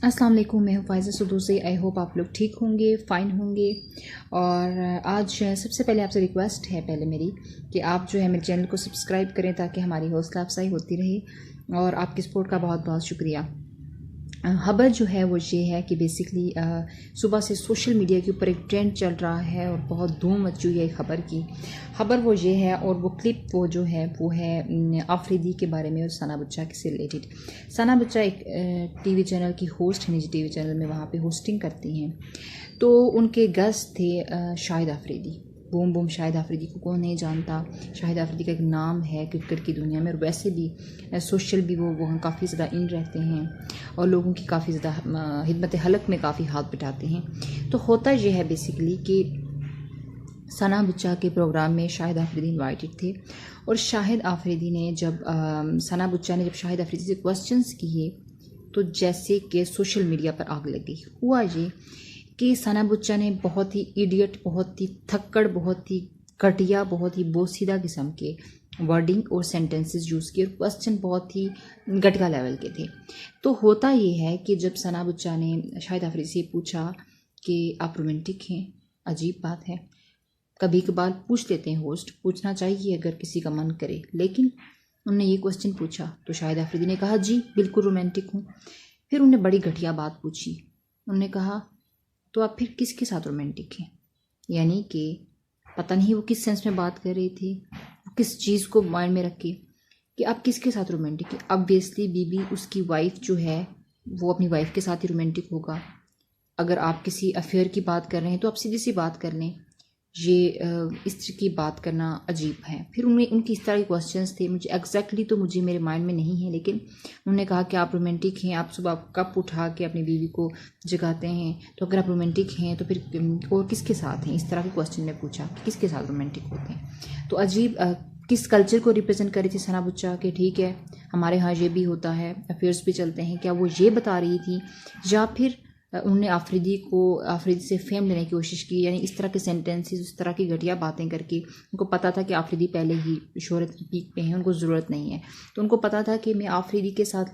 अस्सलाम वालेकुम, मैं हूँ फ़ाइज़ा सदूसी। आई होप आप लोग ठीक होंगे, फ़ाइन होंगे। और आज सबसे पहले आपसे रिक्वेस्ट है पहले मेरी कि आप जो है मेरे चैनल को सब्सक्राइब करें ताकि हमारी हौसला अफजाई होती रहे। और आपकी सपोर्ट का बहुत बहुत शुक्रिया। खबर जो है वो ये है कि बेसिकली सुबह से सोशल मीडिया के ऊपर एक ट्रेंड चल रहा है और बहुत धूम मची हुई है खबर की। खबर वो ये है और वो क्लिप वो जो है वो है आफरीदी के बारे में और सना बच्चा से रिलेटेड। सना बच्चा एक टीवी चैनल की होस्ट है, निजी टीवी चैनल में वहाँ पे होस्टिंग करती हैं। तो उनके गेस्ट थे शाहिद आफरीदी। बूम बूम शाहिद आफरीदी को कौन नहीं जानता। शाहिद आफरीदी का एक नाम है क्रिकेट की दुनिया में, और वैसे भी सोशल भी वो काफ़ी ज़्यादा इन रहते हैं और लोगों की काफ़ी ज़्यादा हिदमत हलक में काफ़ी हाथ बटाते हैं। तो होता ये है बेसिकली कि सना बच्चा के प्रोग्राम में शाहिद आफरीदी इनवाइटेड थे, और शाहिद आफरीदी ने जब सना बच्चा ने जब शाहिद आफरीदी से क्वेश्चंस किए तो जैसे कि सोशल मीडिया पर आग लग गई। हुआ ये कि सना बच्चा ने बहुत ही इडियट, बहुत ही थक्कड़, बहुत ही घटिया, बहुत ही बोसीदा किस्म के वर्डिंग और सेंटेंसेस यूज़ किए, और क्वेश्चन बहुत ही घटिया लेवल के थे। तो होता ये है कि जब सना बच्चा ने शाहिद आफरीदी से पूछा कि आप रोमांटिक हैं, अजीब बात है, कभी कभार पूछ लेते हैं, होस्ट पूछना चाहिए अगर किसी का मन करे, लेकिन उन्होंने ये क्वेश्चन पूछा तो शाहिद आफरीदी ने कहा जी बिल्कुल रोमांटिक हूँ। फिर उन्होंने बड़ी घटिया बात पूछी, उन्होंने कहा तो आप फिर किसके साथ रोमांटिक हैं। यानी कि पता नहीं वो किस सेंस में बात कर रही थी, वो किस चीज़ को माइंड में रख के कि आप किसके साथ रोमांटिक है। ऑब्वियसली बीबी उसकी वाइफ जो है वो अपनी वाइफ के साथ ही रोमांटिक होगा। अगर आप किसी अफेयर की बात कर रहे हैं तो आप सीधी सी बात कर लें, ये इस तरह की बात करना अजीब है। फिर उनमें उनकी इस तरह के क्वेश्चंस थे, मुझे एग्जैक्टली तो मुझे मेरे माइंड में नहीं है, लेकिन उन्होंने कहा कि आप रोमांटिक हैं, आप सुबह कप उठा के अपनी बीवी को जगाते हैं, तो अगर आप रोमांटिक हैं तो फिर और किसके साथ हैं। इस तरह के क्वेश्चन ने पूछा कि किसके साथ रोमांटिक होते हैं। तो अजीब किस कल्चर को रिप्रेजेंट कर रही थी सना बच्चा कि ठीक है हमारे यहाँ ये भी होता है, अफेयर्स भी चलते हैं, क्या वो ये बता रही थी, या फिर उन्होंने आफरीदी से फेम लेने की कोशिश की। यानी इस तरह के सेंटेंसेस, इस तरह की घटिया बातें करके उनको पता था कि आफरीदी पहले ही शोहरत की पीक पे हैं, उनको ज़रूरत नहीं है। तो उनको पता था कि मैं आफरीदी के साथ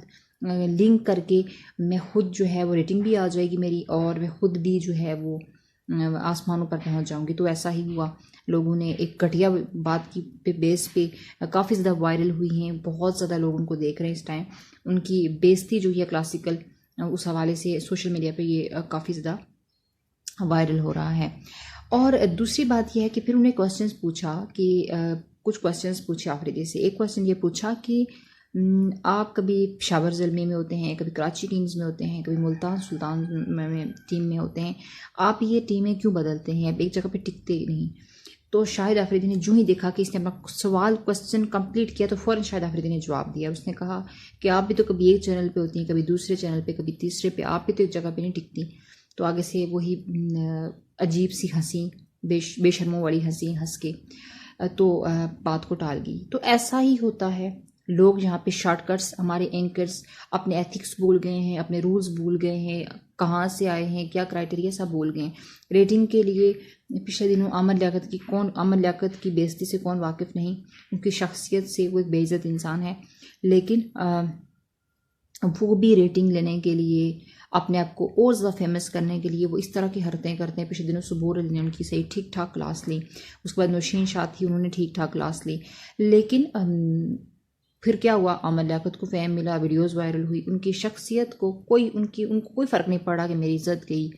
लिंक करके मैं खुद जो है वो रेटिंग भी आ जाएगी मेरी, और मैं खुद भी जो है वो आसमानों पर पहुंच जाऊंगी। तो ऐसा ही हुआ। लोगों ने एक घटिया बात की बेस पे काफ़ी ज़्यादा वायरल हुई हैं, बहुत ज़्यादा लोग उनको देख रहे हैं इस टाइम। उनकी बेइज्जती जो है क्लासिकल, उस हवाले से सोशल मीडिया पे ये काफ़ी ज़्यादा वायरल हो रहा है। और दूसरी बात यह है कि फिर उन्हें क्वेश्चंस पूछा कि कुछ क्वेश्चंस पूछे आफरीदी से। एक क्वेश्चन ये पूछा कि आप कभी पेशावर ज़ल्मी में होते हैं, कभी कराची किंग्स में होते हैं, कभी मुल्तान सुल्तान में टीम में होते हैं, आप ये टीमें क्यों बदलते हैं, आप एक जगह पे टिकते नहीं। तो शाहिद आफरीदी ने जो ही देखा कि इसने अपना सवाल क्वेश्चन कंप्लीट किया तो फ़ौरन शाहिद आफरीदी ने जवाब दिया। उसने कहा कि आप भी तो कभी एक चैनल पे होती हैं, कभी दूसरे चैनल पे, कभी तीसरे पे, आप भी तो एक जगह पे नहीं टिकती। तो आगे से वही अजीब सी हंसी, बेशर्मों वाली हंसी हंस के तो बात को टाल गई। तो ऐसा ही होता है, लोग यहाँ पे शॉर्टकट्स, हमारे एंकर्स अपने एथिक्स भूल गए हैं, अपने रूल्स भूल गए हैं, कहाँ से आए हैं, क्या क्राइटेरिया सब भूल गए हैं। रेटिंग के लिए पिछले दिनों अमर लियाकत की बेइज्जती से कौन वाकिफ़ नहीं, उनकी शख्सियत से वो एक बेइज्जत इंसान है, लेकिन वो भी रेटिंग लेने के लिए, अपने आप को और ज़्यादा फेमस करने के लिए वो इस तरह की हरकतें करते हैं। पिछले दिनों सुबूर अली ने उनकी सही ठीक ठाक क्लास ली, उसके बाद नौशीन शाह थी, उन्होंने ठीक ठाक क्लास ली, लेकिन फिर क्या हुआ, अमर लियाकत को फेम मिला, वीडियोस वायरल हुई, उनकी शख्सियत को उनको कोई फ़र्क नहीं पड़ा कि मेरी इज्जत गई,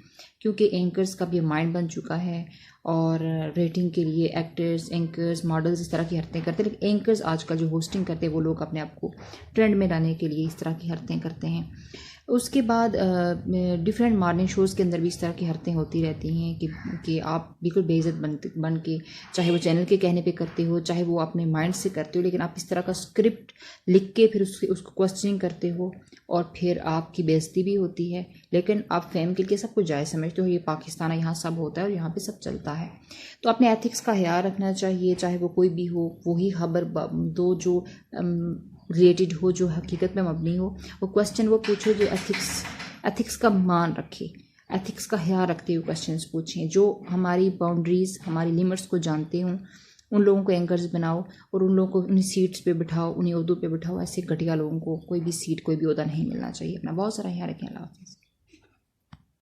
क्योंकि एंकर्स का भी माइंड बन चुका है और रेटिंग के लिए एक्टर्स, एंकर्स, मॉडल्स इस तरह की हरकतें करते हैं। लेकिन एंकर्स आजकल जो होस्टिंग करते हैं वो लोग अपने आप को ट्रेंड में लाने के लिए इस तरह की हरकतें करते हैं। उसके बाद डिफरेंट मॉर्निंग शोज़ के अंदर भी इस तरह की हरकतें होती रहती हैं कि आप बिल्कुल बेइज्जत बन के, चाहे वो चैनल के कहने पे करते हो, चाहे वो अपने माइंड से करते हो, लेकिन आप इस तरह का स्क्रिप्ट लिख के फिर उसको क्वेश्चनिंग करते हो और फिर आपकी बेइज्जती भी होती है। लेकिन आप फेम के लिए सब कुछ जायज़ समझते हो, ये पाकिस्तान है, यहाँ सब होता है और यहाँ पे सब चलता है। तो अपने एथिक्स का ख्याल रखना चाहिए, चाहे वो कोई भी हो, वही खबर दो जो रिलेटेड हो, जो हकीकत में मबनी हो, वो क्वेश्चन वो पूछो जो एथिक्स का मान रखे, एथिक्स का ख्याल रखते हुए क्वेश्चंस पूछें, जो हमारी बाउंड्रीज़, हमारी लिमिट्स को जानते हों, उन लोगों को एंकर्स बनाओ और उन लोगों को उन्हीं सीट्स पे बिठाओ, उन्हीं ओहदों पे बिठाओ। ऐसे घटिया लोगों को कोई भी सीट, कोई भी ओहदा नहीं मिलना चाहिए। अपना बहुत सारा ख्याल रखें। अल्लाह हाफ़िज़।